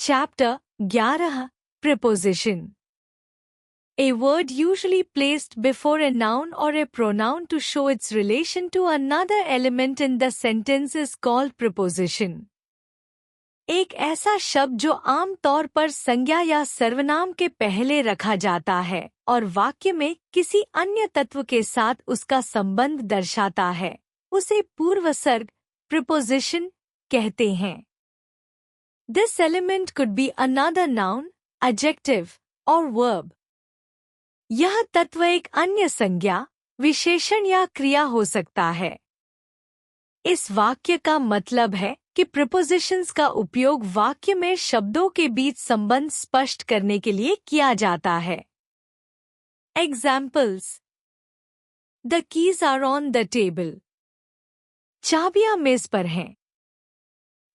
Chapter 11 Preposition. A word usually placed before a noun or a pronoun to show its relation to another element in the sentence is called preposition. एक ऐसा शब्द जो आम तौर पर संज्ञा या सर्वनाम के पहले रखा जाता है और वाक्य में किसी अन्य तत्व के साथ उसका संबंध दर्शाता है, उसे पूर्वसर्ग preposition कहते हैं. This element could be another noun, adjective or verb. यह तत्व एक अन्य संज्ञा, विशेषण या क्रिया हो सकता है. इस वाक्य का मतलब है कि prepositions का उपयोग वाक्य में शब्दों के बीच संबंध स्पष्ट करने के लिए किया जाता है. Examples. The keys are on the table. चाबियां मेज पर हैं.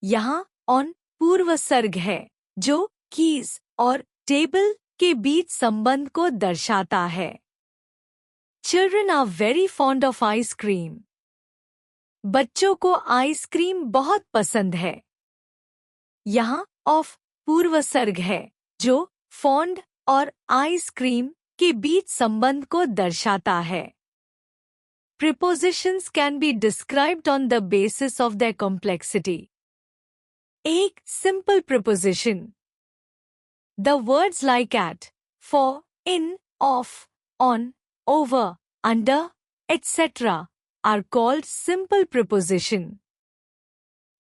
यहाँ on पूर्वसर्ग है जो कीज और टेबल के बीच संबंध को दर्शाता है. Children are very fond of ice cream. बच्चों को आइसक्रीम बहुत पसंद है. यहाँ of पूर्वसर्ग है जो fond और आइसक्रीम के बीच संबंध को दर्शाता है. Prepositions can be described on the basis of their complexity. एक simple preposition. The words like at, for, in, of, on, over, under, etc. are called simple preposition.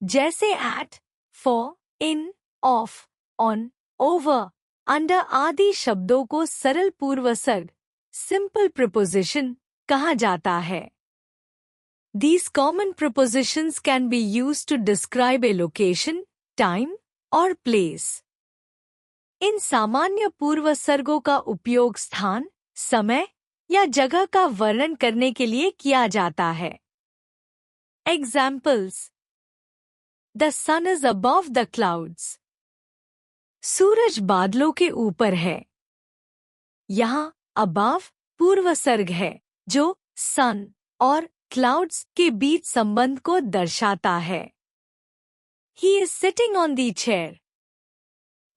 जैसे at, for, in, of, on, over, under आदि शब्दों को सरल पूर्वसर्ग simple preposition कहा जाता है. These common prepositions can be used to describe a location, time और place. इन सामान्य पूर्वसर्गों का उपयोग स्थान, समय या जगह का वर्णन करने के लिए किया जाता है. Examples. The sun is above the clouds. सूरज बादलों के ऊपर है. यहाँ above पूर्वसर्ग है जो sun और clouds के बीच संबंध को दर्शाता है. He is sitting on the chair.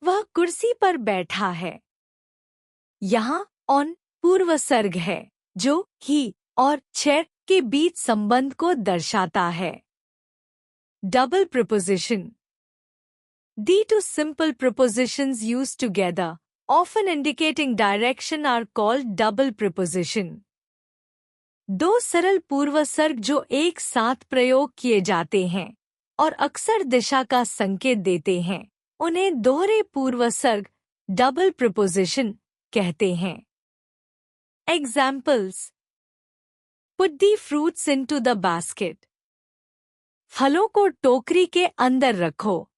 वह कुर्सी पर बैठा है. यहाँ on पूर्वसर्ग है जो he और chair के बीच संबंध को दर्शाता है. Double preposition. The two simple prepositions used together, often indicating direction, are called double preposition. दो सरल पूर्वसर्ग जो एक साथ प्रयोग किए जाते हैं और अक्सर दिशा का संकेत देते हैं, उन्हें दोहरे पूर्वसर्ग डबल प्रीपोजिशन कहते हैं. Examples. Put the fruits into the basket. फलों को टोकरी के अंदर रखो.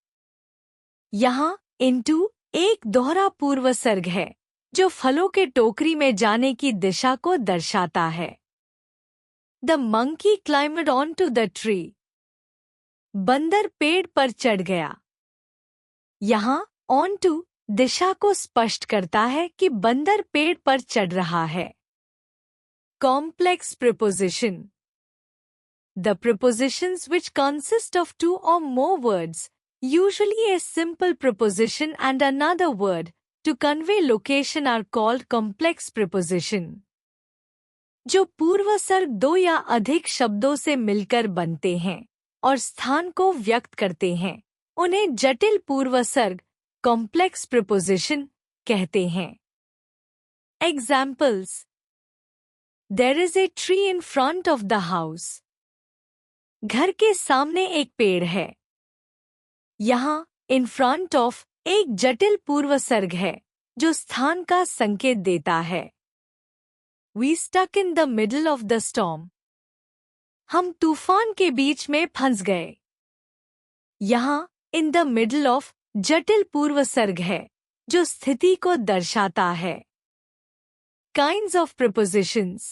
यहाँ into एक दोहरा पूर्वसर्ग है जो फलों के टोकरी में जाने की दिशा को दर्शाता है. The monkey climbed onto the tree. बंदर पेड़ पर चढ़ गया. यहाँ onto दिशा को स्पष्ट करता है कि बंदर पेड़ पर चढ़ रहा है. Complex preposition. The prepositions which consist of two or more words, usually a simple preposition and another word, to convey location are called complex preposition. जो पूर्वसर्ग दो या अधिक शब्दों से मिलकर बनते हैं और स्थान को व्यक्त करते हैं, उन्हें जटिल पूर्वसर्ग कॉम्प्लेक्स प्रीपोजिशन कहते हैं. Examples. There is a tree in front of the house. घर के सामने एक पेड़ है. यहाँ in front of एक जटिल पूर्वसर्ग है जो स्थान का संकेत देता है. We stuck in the middle of the storm. हम तूफान के बीच में फंस गए. यहाँ in the middle of जटिल पूर्वसर्ग है जो स्थिति को दर्शाता है. Kinds of prepositions.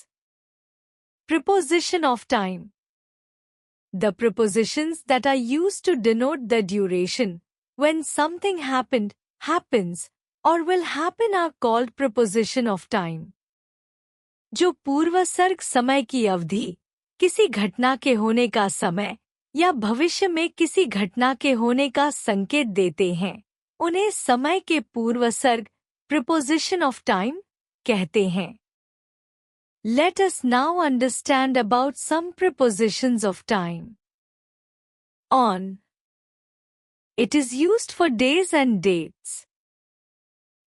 Preposition of time. The prepositions that are used to denote the duration when something happened, happens, or will happen are called preposition of time. जो पूर्वसर्ग समय की अवधि, किसी घटना के होने का समय या भविष्य में किसी घटना के होने का संकेत देते हैं, उन्हें समय के पूर्वसर्ग preposition of time कहते हैं। Let us now understand about some prepositions of time. On. It is used for days and dates.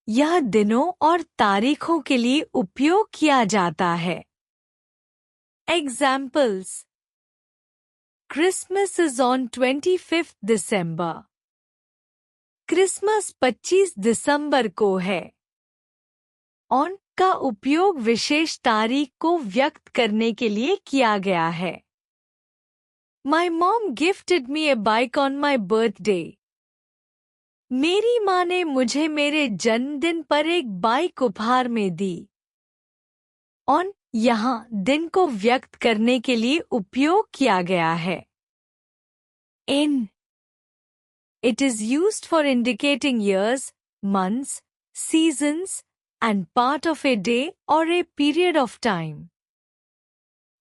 यह दिनों और तारीखों के लिए उपयोग किया जाता है। Examples. Christmas is on 25th December. Christmas 25 दिसंबर को है। On का उपयोग विशेष तारीख को व्यक्त करने के लिए किया गया है। My mom gifted me a bike on my birthday. मेरी माँ ने मुझे मेरे जन्मदिन पर एक बाइक उपहार में दी। On यहाँ दिन को व्यक्त करने के लिए उपयोग किया गया है। In. It is used for indicating years, months, seasons, and part of a day or a period of time.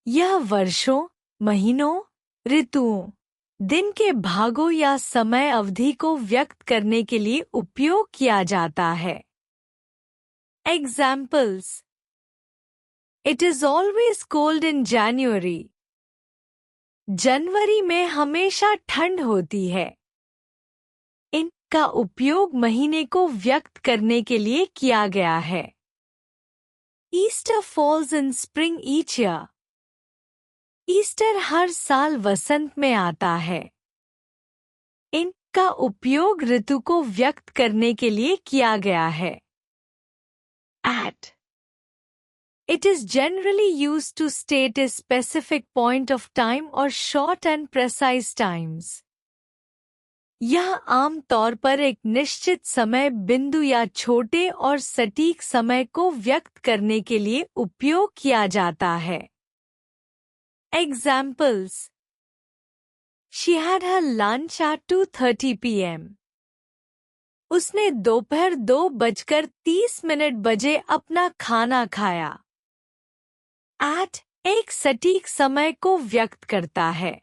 यह वर्षों, महीनों, ऋतुओं, दिन के भागों या समय अवधि को व्यक्त करने के लिए उपयोग किया जाता है। Examples. It is always cold in January. जनवरी में हमेशा ठंड होती है। इन का उपयोग महीने को व्यक्त करने के लिए किया गया है। Easter falls in spring each year. Easter हर साल वसंत में आता है। इन का उपयोग ऋतु को व्यक्त करने के लिए किया गया है। At. It is generally used to state a specific point of time or short and precise times. यह आम तौर पर एक निश्चित समय बिंदु या छोटे और सटीक समय को व्यक्त करने के लिए उपयोग किया जाता है। Examples. She had her lunch at 2:30 p.m. उसने दोपहर 2:30 बजे अपना खाना खाया। At एक सटीक समय को व्यक्त करता है।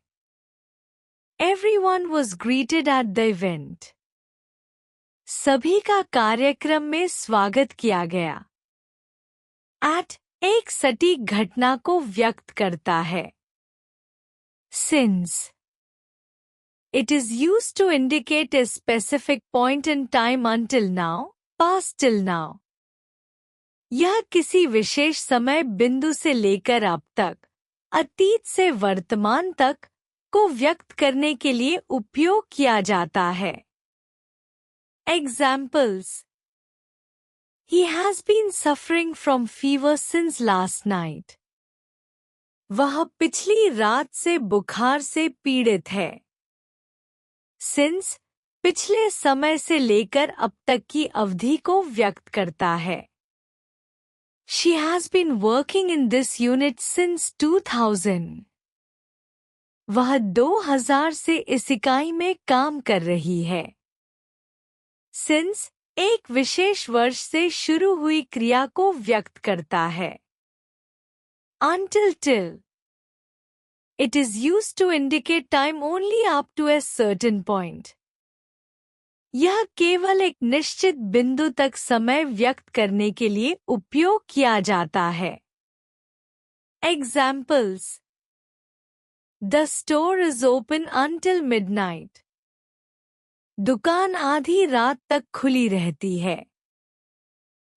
Everyone was greeted at the event. सभी का कार्यक्रम में स्वागत किया गया। At एक सटीक घटना को व्यक्त करता है। Since. It is used to indicate a specific point in time until now, past till now. यह किसी विशेष समय बिंदु से लेकर अब तक, अतीत से वर्तमान तक को व्यक्त करने के लिए उपयोग किया जाता है। Examples. He has been suffering from fever since last night. वह पिछली रात से बुखार से पीड़ित है। Since पिछले समय से लेकर अब तक की अवधि को व्यक्त करता है। She has been working in this unit since 2000. वह 2000 से इस इकाई में काम कर रही है। Since एक विशेष वर्ष से शुरू हुई क्रिया को व्यक्त करता है। Until till. It is used to indicate time only up to a certain point. यह केवल एक निश्चित बिंदु तक समय व्यक्त करने के लिए उपयोग किया जाता है। Examples. The store is open until midnight. दुकान आधी रात तक खुली रहती है।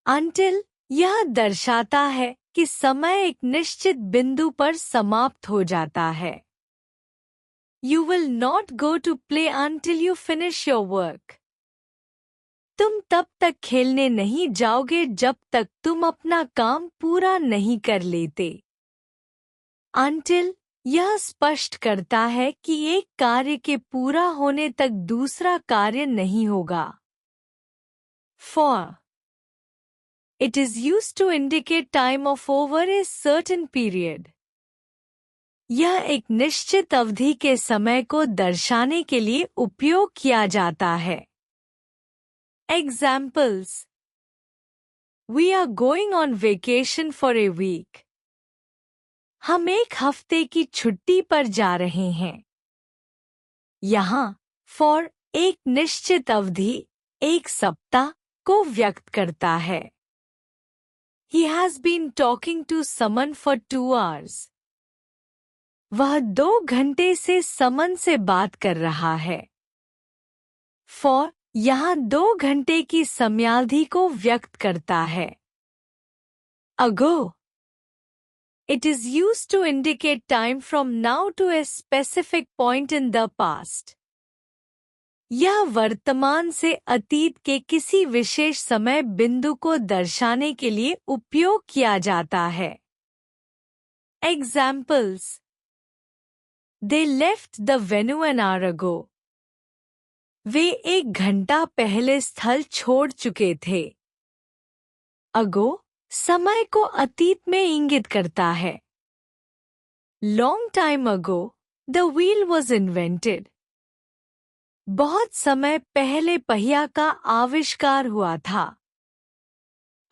Until यह दर्शाता है कि समय एक निश्चित बिंदु पर समाप्त हो जाता है। You will not go to play until you finish your work. तुम तब तक खेलने नहीं जाओगे जब तक तुम अपना काम पूरा नहीं कर लेते। Until यह स्पष्ट करता है कि एक कार्य के पूरा होने तक दूसरा कार्य नहीं होगा। For. It is used to indicate time of over a certain period. यह एक निश्चित अवधि के समय को दर्शाने के लिए उपयोग किया जाता है। Examples. We are going on vacation for a week. हम एक हफ्ते की छुट्टी पर जा रहे हैं। यहाँ for एक निश्चित अवधि, एक सप्ताह को व्यक्त करता है। He has been talking to someone for 2 hours. वह 2 घंटे से समन से बात कर रहा है। For यहाँ 2 घंटे की समयावधि को व्यक्त करता है। Ago. It is used to indicate time from now to a specific point in the past. यह वर्तमान से अतीत के किसी विशेष समय बिंदु को दर्शाने के लिए उपयोग किया जाता है। Examples. They left the venue an hour ago. वे 1 घंटा पहले स्थल छोड़ चुके थे। Ago समय को अतीत में इंगित करता है। Long time ago, the wheel was invented. बहुत समय पहले पहिया का आविष्कार हुआ था।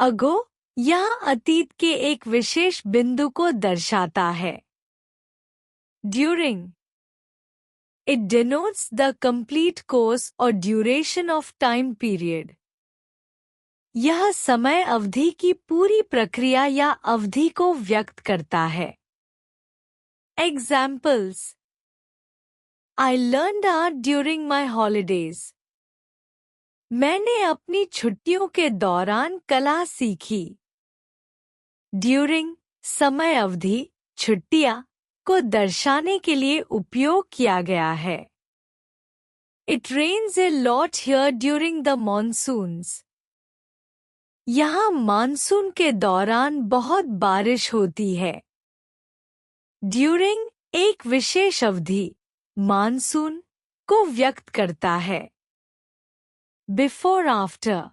Ago यहाँ अतीत के एक विशेष बिंदु को दर्शाता है। During. It denotes the complete course or duration of time period. यह समय अवधि की पूरी प्रक्रिया या अवधि को व्यक्त करता है। Examples. I learned art during my holidays. मैंने अपनी छुट्टियों के दौरान कला सीखी। During समय अवधि, छुट्टियां को दर्शाने के लिए उपयोग किया गया है। It rains a lot here during the monsoons. यहाँ मानसून के दौरान बहुत बारिश होती है। During एक विशेष अवधि, मानसून को व्यक्त करता है। Before after.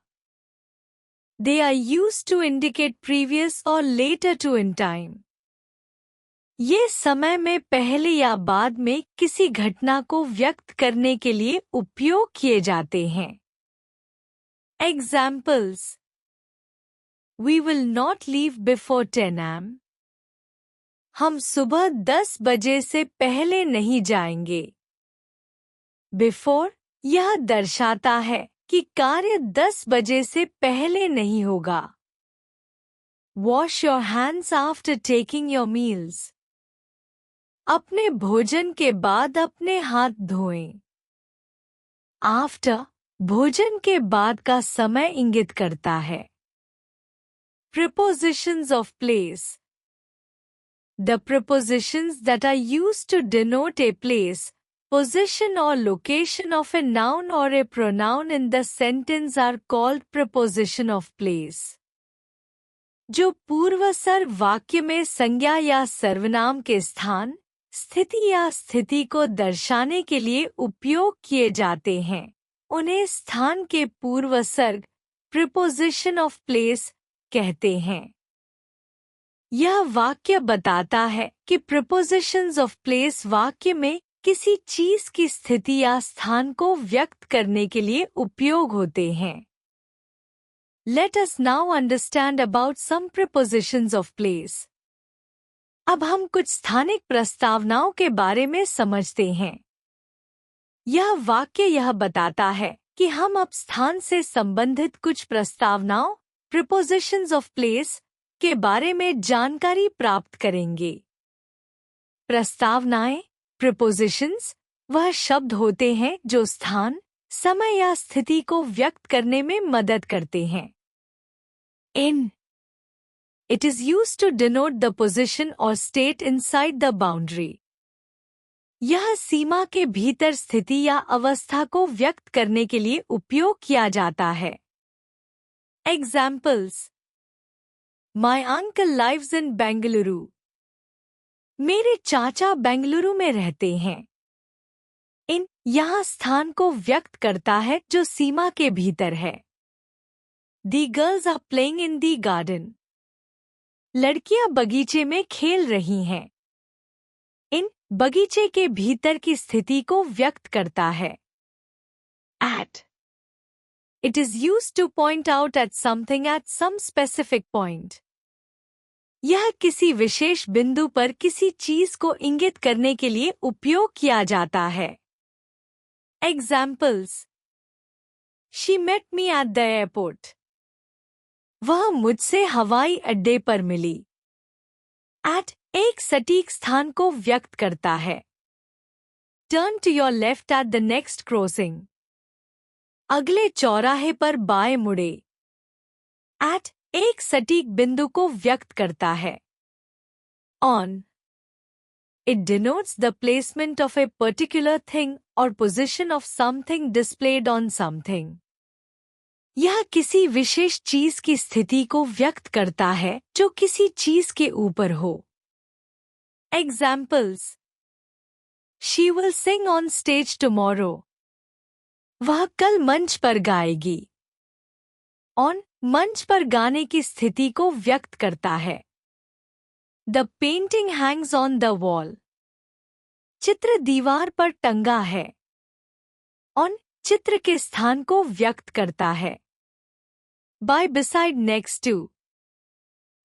They are used to indicate previous or later to in time. ये समय में पहले या बाद में किसी घटना को व्यक्त करने के लिए उपयोग किए जाते हैं। Examples. We will not leave before 10 am. हम सुबह 10 बजे से पहले नहीं जाएंगे। Before यह दर्शाता है कि कार्य 10 बजे से पहले नहीं होगा। Wash your hands after taking your meals. अपने भोजन के बाद अपने हाथ धोएं। After भोजन के बाद का समय इंगित करता है। Prepositions of place. The prepositions that are used to denote a place, position or location of a noun or a pronoun in the sentence are called preposition of place. जो पूर्वसर्ग वाक्य में संज्ञा या सर्वनाम के स्थान, स्थिति या स्थिति को दर्शाने के लिए उपयोग किए जाते हैं, उन्हें स्थान के पूर्वसर्ग, preposition of place कहते हैं। यह वाक्य बताता है कि prepositions of place वाक्य में किसी चीज की स्थिति या स्थान को व्यक्त करने के लिए उपयोग होते हैं। Let us now understand about some prepositions of place. अब हम कुछ स्थानिक प्रस्तावनाओं के बारे में समझते हैं। यह वाक्य यह बताता है कि हम अब स्थान से संबंधित कुछ प्रस्तावनाओं, prepositions of place, के बारे में जानकारी प्राप्त करेंगे। प्रस्तावनाएं, prepositions, वह शब्द होते हैं जो स्थान, समय या स्थिति को व्यक्त करने में मदद करते हैं। In. It is used to denote the position or state inside the boundary. यह सीमा के भीतर स्थिति या अवस्था को व्यक्त करने के लिए उपयोग किया जाता है। Examples. My uncle lives in Bengaluru. मेरे चाचा बेंगलुरु में रहते हैं। इन यहाँ स्थान को व्यक्त करता है जो सीमा के भीतर है। The girls are playing in the garden. लड़कियां बगीचे में खेल रही हैं। इन बगीचे के भीतर की स्थिति को व्यक्त करता है। At. It is used to point out at something at some specific point. यह किसी विशेष बिंदु पर किसी चीज को इंगित करने के लिए उपयोग किया जाता है। Examples. She met me at the airport. वह मुझसे हवाई अड्डे पर मिली. At एक सटीक स्थान को व्यक्त करता है. Turn to your left at the next crossing. अगले चौराहे पर बाएं मुड़े. At एक सटीक बिंदु को व्यक्त करता है. On. It denotes the placement of a particular thing or position of something displayed on something. यह किसी विशेष चीज की स्थिति को व्यक्त करता है जो किसी चीज के ऊपर हो. Examples. She will sing on stage tomorrow. वह कल मंच पर गाएगी. On मंच पर गाने की स्थिति को व्यक्त करता है. The painting hangs on the wall. चित्र दीवार पर टंगा है. On चित्र के स्थान को व्यक्त करता है. By, beside, next to.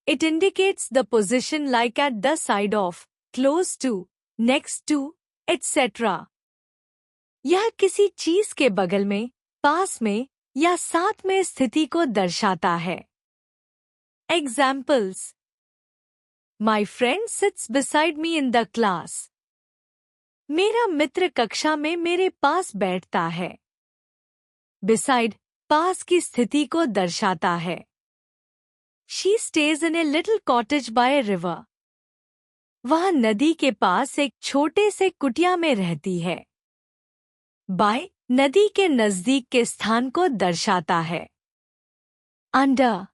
It indicates the position like at the side of, close to, next to, etc. यह किसी चीज के बगल में, पास में या साथ में स्थिति को दर्शाता है. Examples. My friend sits beside me in the class. मेरा मित्र कक्षा में मेरे पास बैठता है. Beside पास की स्थिति को दर्शाता है. She stays in a little cottage by a river. वह नदी के पास एक छोटे से कुटिया में रहती है. By नदी के नजदीक के स्थान को दर्शाता है. Under.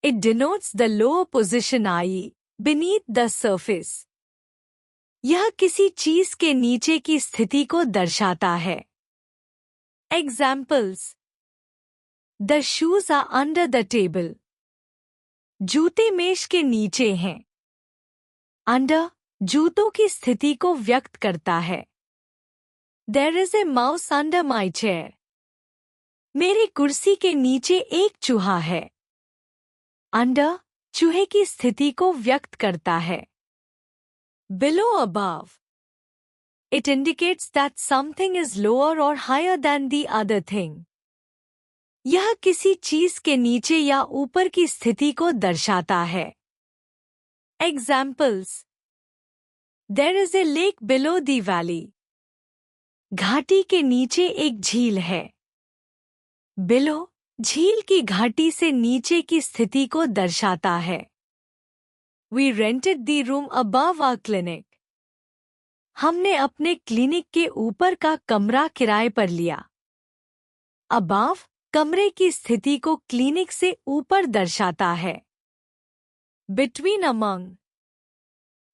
It denotes the lower position, i.e., beneath the surface. यह किसी चीज के नीचे की स्थिति को दर्शाता है. Examples. The shoes are under the table. जूते मेज के नीचे हैं. Under जूतों की स्थिति को व्यक्त करता है. There is a mouse under my chair. मेरी कुर्सी के नीचे एक चूहा है. Under चूहे की स्थिति को व्यक्त करता है. Below, above. It indicates that something is lower or higher than the other thing. यह किसी चीज के नीचे या ऊपर की स्थिति को दर्शाता है. Examples. There is a lake below the valley. घाटी के नीचे एक झील है. Below झील की घाटी से नीचे की स्थिति को दर्शाता है. We rented the room above our clinic. हमने अपने क्लिनिक के ऊपर का कमरा किराए पर लिया. Above कमरे की स्थिति को क्लिनिक से ऊपर दर्शाता है. Between, among.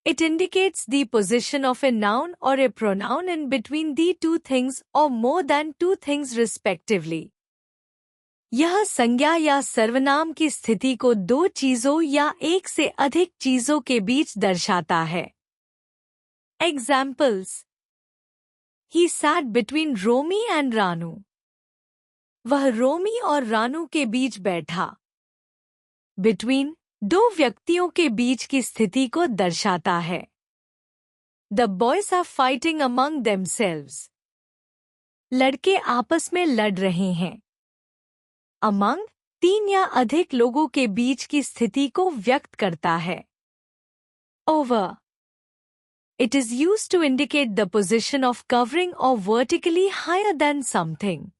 It indicates the position of a noun or a pronoun in between the two things or more than two things respectively. यह संज्ञा या सर्वनाम की स्थिति को दो चीजों या एक से अधिक चीजों के बीच दर्शाता है. Examples. He sat between Romy and Ranu. वह रोमी और रानू के बीच बैठा. Between दो व्यक्तियों के बीच की स्थिति को दर्शाता है. The boys are fighting among themselves. लड़के आपस में लड़ रहे हैं. Among तीन या अधिक लोगों के बीच की स्थिति को व्यक्त करता है. Over. It is used to indicate the position of covering or vertically higher than something.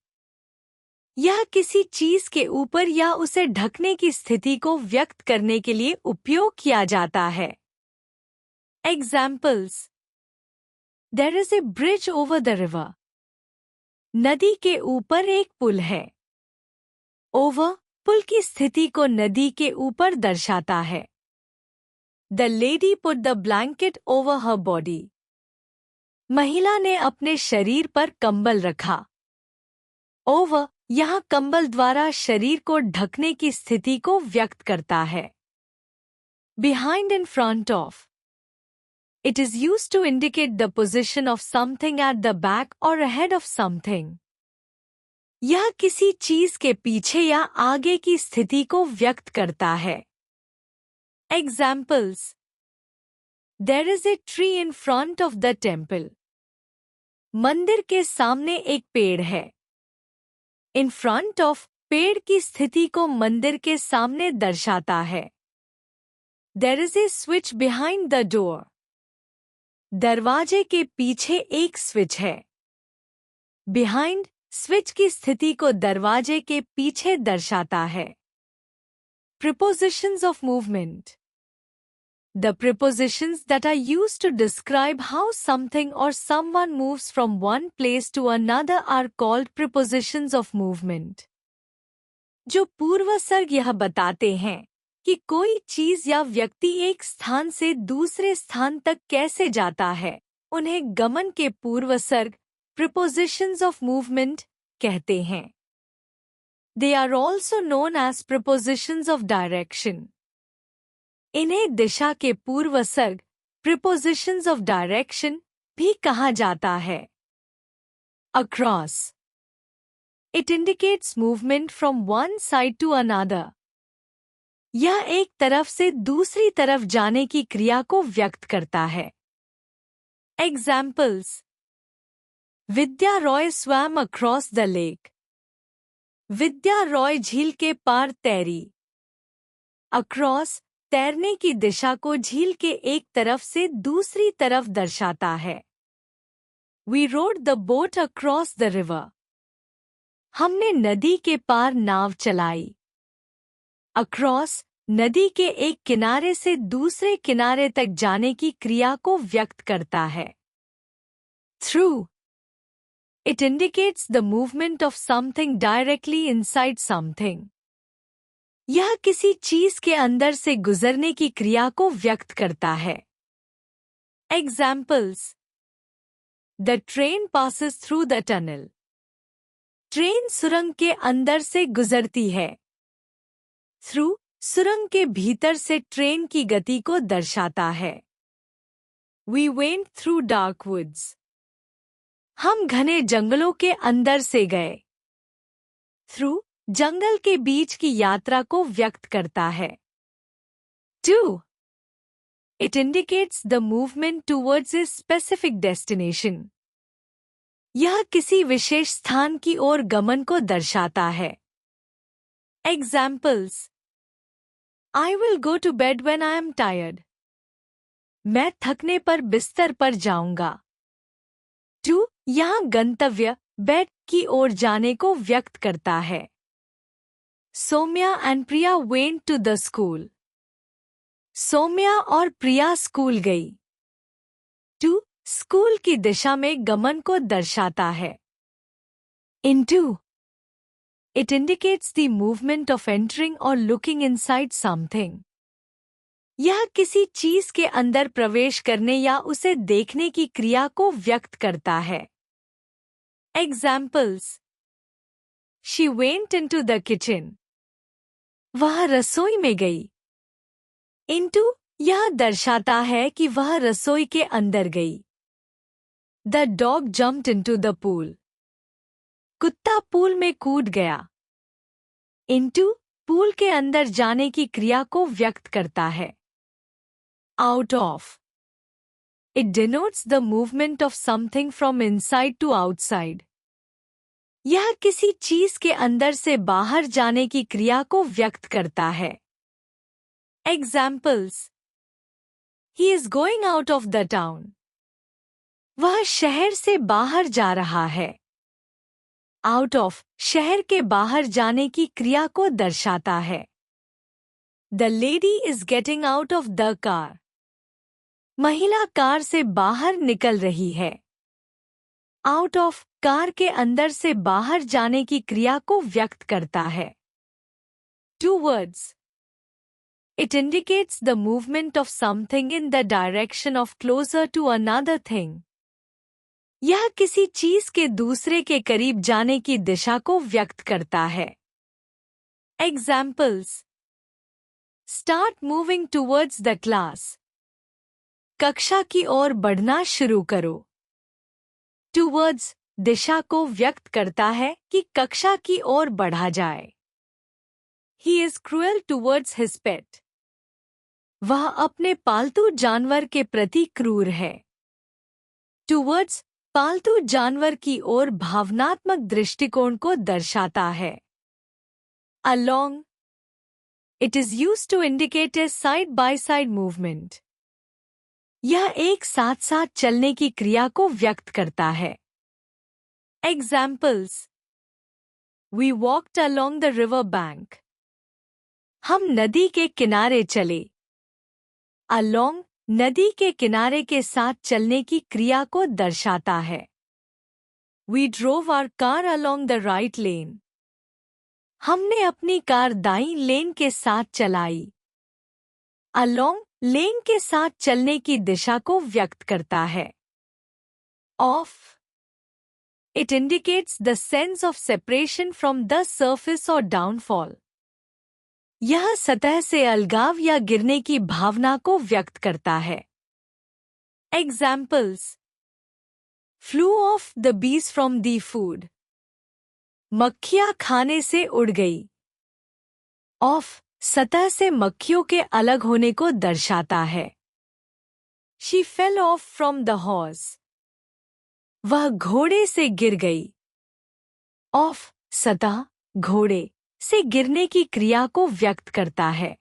यह किसी चीज के ऊपर या उसे ढकने की स्थिति को व्यक्त करने के लिए उपयोग किया जाता है. Examples. There is a bridge over the river. नदी के ऊपर एक पुल है. Over पुल की स्थिति को नदी के ऊपर दर्शाता है. The lady put the blanket over her body. महिला ने अपने शरीर पर कंबल रखा. Over यहाँ कंबल द्वारा शरीर को ढकने की स्थिति को व्यक्त करता है. Behind, in front of. It is used to indicate the position of something at the back or ahead of something. यह किसी चीज के पीछे या आगे की स्थिति को व्यक्त करता है. Examples. There is a tree in front of the temple. मंदिर के सामने एक पेड़ है. इन फ्रंट ऑफ पेड़ की स्थिति को मंदिर के सामने दर्शाता है। There is a switch behind the door. दरवाजे के पीछे एक स्विच है। बिहाइंड स्विच की स्थिति को दरवाजे के पीछे दर्शाता है। Prepositions of movement. The prepositions that are used to describe how something or someone moves from one place to another are called prepositions of movement. जो पूर्वसर्ग यह बताते हैं कि कोई चीज या व्यक्ति एक स्थान से दूसरे स्थान तक कैसे जाता है, उन्हें गमन के पूर्वसर्ग prepositions of movement कहते हैं। They are also known as prepositions of direction. इन्हें दिशा के पूर्वसर्ग prepositions of direction भी कहा जाता है। Across. It indicates movement from one side to another. यह एक तरफ से दूसरी तरफ जाने की क्रिया को व्यक्त करता है। Examples. Vidya Roy swam across the lake. विद्या रॉय झील के पार तैरी। Across तैरने की दिशा को झील के एक तरफ से दूसरी तरफ दर्शाता है। We rowed the boat across the river. हमने नदी के पार नाव चलाई। Across नदी के एक किनारे से दूसरे किनारे तक जाने की क्रिया को व्यक्त करता है। Through. It indicates the movement of something directly inside something. यह किसी चीज के अंदर से गुजरने की क्रिया को व्यक्त करता है। Examples. The train passes through the tunnel. Train सुरंग के अंदर से गुजरती है। Through सुरंग के भीतर से ट्रेन की गति को दर्शाता है। We went through dark woods. हम घने जंगलों के अंदर से गए। Through जंगल के बीच की यात्रा को व्यक्त करता है। To. It indicates the movement towards a specific destination. यह किसी विशेष स्थान की ओर गमन को दर्शाता है। Examples. I will go to bed when I am tired. मैं थकने पर बिस्तर पर जाऊंगा। To यहाँ गंतव्य बेड की ओर जाने को व्यक्त करता है। Soumya and Priya went to the school. Saumya और प्रिया स्कूल गई। To स्कूल की दिशा में गमन को दर्शाता है। Into. It indicates the movement of entering or looking inside something. यह किसी चीज के अंदर प्रवेश करने या उसे देखने की क्रिया को व्यक्त करता है। Examples. She went into the kitchen. वह रसोई में गई। Into यह दर्शाता है कि वह रसोई के अंदर गई। The dog jumped into the pool. कुत्ता पूल में कूद गया। Into पूल के अंदर जाने की क्रिया को व्यक्त करता है। Out of. It denotes the movement of something from inside to outside. यह किसी चीज के अंदर से बाहर जाने की क्रिया को व्यक्त करता है। Examples. He is going out of the town. वह शहर से बाहर जा रहा है। Out of शहर के बाहर जाने की क्रिया को दर्शाता है। The lady is getting out of the car. महिला कार से बाहर निकल रही है। Out of कार के अंदर से बाहर जाने की क्रिया को व्यक्त करता है। Towards. It indicates the movement of something in the direction of closer to another thing. यह किसी चीज के दूसरे के करीब जाने की दिशा को व्यक्त करता है। Examples. Start moving towards the class. कक्षा की ओर बढ़ना शुरू करो। Towards दिशा को व्यक्त करता है कि कक्षा की ओर बढ़ा जाए। He is cruel towards his pet. वह अपने पालतू जानवर के प्रति क्रूर है। Towards पालतू जानवर की ओर भावनात्मक दृष्टिकोण को दर्शाता है। Along. It is used to indicate a side-by-side movement. यह एक साथ साथ चलने की क्रिया को व्यक्त करता है। Examples. We walked along the river bank. हम नदी के किनारे चले। Along नदी के किनारे के साथ चलने की क्रिया को दर्शाता है। We drove our car along the right lane. हमने अपनी कार दाईं लेन के साथ चलाई। Along लेन के साथ चलने की दिशा को व्यक्त करता है। Off. It indicates the sense of separation from the surface or downfall. यह सतह से अलगाव या गिरने की भावना को व्यक्त करता है। Examples. Flew off the bees from the food. मक्खियाँ खाने से उड़ गई। Off सतह से मक्खियों के अलग होने को दर्शाता है। She fell off from the horse. वह घोड़े से गिर गई। Off सतह घोड़े से गिरने की क्रिया को व्यक्त करता है।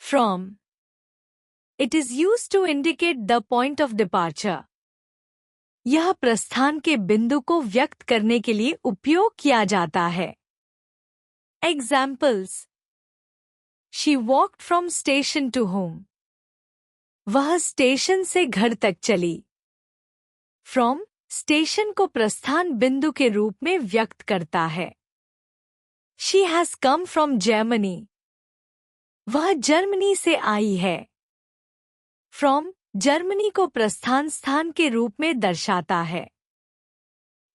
From. It is used to indicate the point of departure. यह प्रस्थान के बिंदु को व्यक्त करने के लिए उपयोग किया जाता है। Examples. She walked from station to home. वह स्टेशन से घर तक चली। From स्टेशन को प्रस्थान बिंदु के रूप में व्यक्त करता है। She has come from Germany. वह जर्मनी से आई है। From जर्मनी को प्रस्थान स्थान के रूप में दर्शाता है।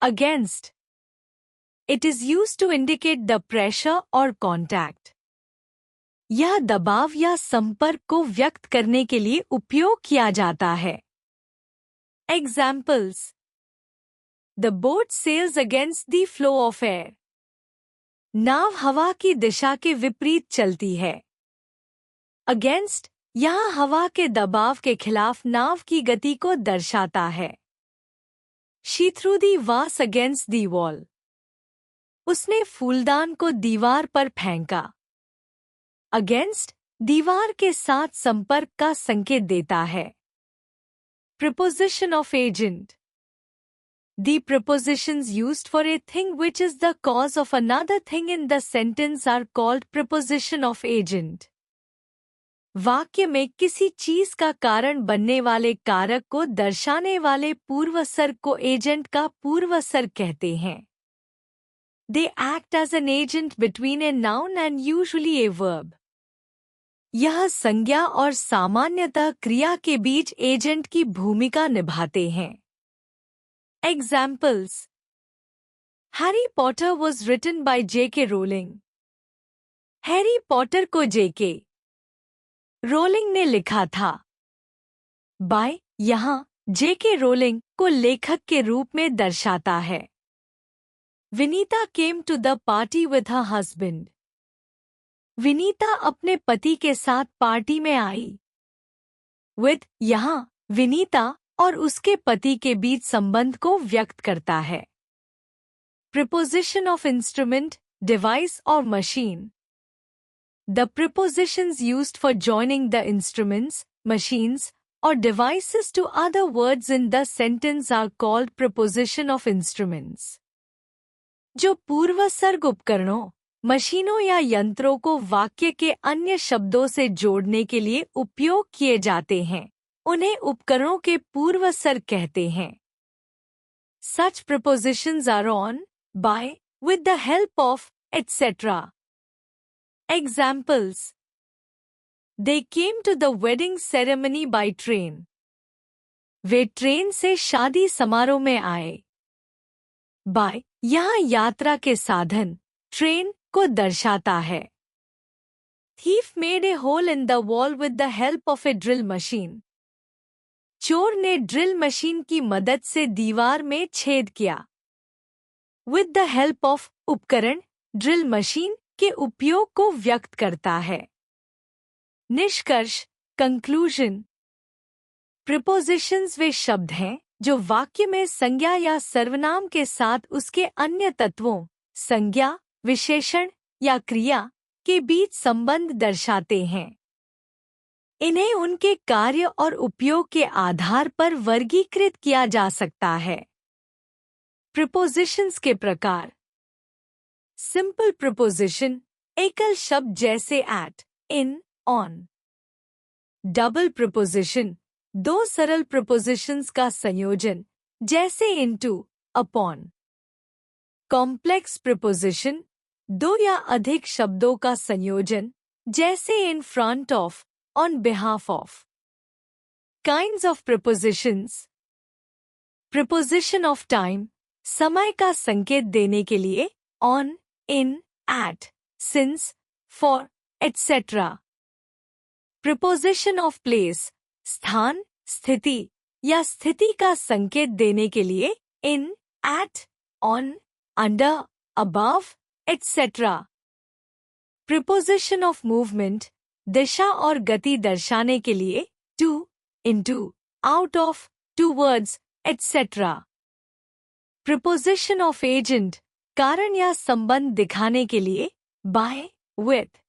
Against. It is used to indicate the pressure or contact. यह दबाव या संपर्क को व्यक्त करने के लिए उपयोग किया जाता है। Examples. The boat sails against the flow of air. नाव हवा की दिशा के विपरीत चलती है। Against यहाँ हवा के दबाव के खिलाफ नाव की गति को दर्शाता है। She threw the vase against the wall. उसने फूलदान को दीवार पर फेंका। Against दीवार के साथ संपर्क का संकेत देता है। Preposition of agent. The prepositions used for a thing which is the cause of another thing in the sentence are called preposition of agent. वाक्य में किसी चीज का कारण बनने वाले कारक को दर्शाने वाले पूर्वसर्ग को एजेंट का पूर्वसर्ग कहते हैं। They act as an agent between a noun and usually a verb. यह संज्ञा और सामान्यतः क्रिया के बीच एजेंट की भूमिका निभाते हैं। Examples. Harry Potter was written by J.K. Rowling. Harry Potter को J.K. रोलिंग ने लिखा था। By यहाँ J.K. रोलिंग को लेखक के रूप में दर्शाता है। Vinita came to the party with her husband. Vinita अपने पति के साथ पार्टी में आई। With यहाँ विनीता और उसके पति के बीच संबंध को व्यक्त करता है। Preposition of instrument, device or machine. The prepositions used for joining the instruments, machines, or devices to other words in the sentence are called preposition of instruments. जो पूर्वसर्ग उपकरणों, मशीनों या यंत्रों को वाक्य के अन्य शब्दों से जोड़ने के लिए उपयोग किए जाते हैं, उन्हें उपकरणों के पूर्वसर्ग कहते हैं। Such prepositions are on, by, with the help of, etc. Examples. They came to the wedding ceremony by train. Way train से शादी समारोह में आए। By यहाँ यात्रा के साधन, ट्रेन को दर्शाता है। Thief made a hole in the wall with the help of a drill machine. चोर ने ड्रिल मशीन की मदद से दीवार में छेद किया। With the help of उपकरण, ड्रिल मशीन के उपयोग को व्यक्त करता है। निष्कर्ष, कंक्लूजन। प्रीपोजिशंस वे शब्द हैं जो वाक्य में संज्ञा या सर्वनाम के साथ उसके अन्य तत्वों, संज्ञा, विशेषण या क्रिया के बीच संबंध दर्शाते हैं। इन्हें उनके कार्य और उपयोग के आधार पर वर्गीकृत किया जा सकता है। प्रीपोजिशंस के प्रकार। सिंपल प्रीपोजिशन, एकल शब्द जैसे at, in, on. Double preposition, दो सरल प्रीपोजिशंस का संयोजन जैसे इनटू, अपॉन। कॉम्प्लेक्स प्रीपोजिशन, दो या अधिक शब्दों का संयोजन जैसे in front of, on behalf of. Kinds of prepositions. Preposition of time, समय का संकेत देने के लिए on, in, at, since, for, etc. Preposition of place, स्थान, स्थिति या स्थिति का संकेत देने के लिए in, at, on, under, above, etc. Preposition of movement, दिशा और गति दर्शाने के लिए to, into, out of, towards, etc. Preposition of agent, कारण या संबंध दिखाने के लिए bye, with.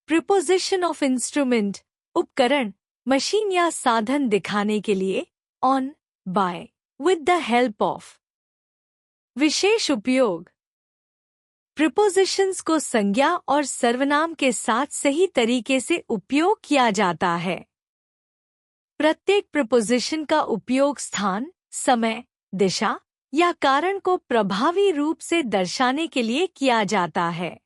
Preposition of instrument, उपकरण, मशीन या साधन दिखाने के लिए on, by, with the help of. विशेष उपयोग। प्रीपोजिशंस को संज्ञा और सर्वनाम के साथ सही तरीके से उपयोग किया जाता है। प्रत्येक प्रीपोजिशन का उपयोग स्थान, समय, दिशा या कारण को प्रभावी रूप से दर्शाने के लिए किया जाता है।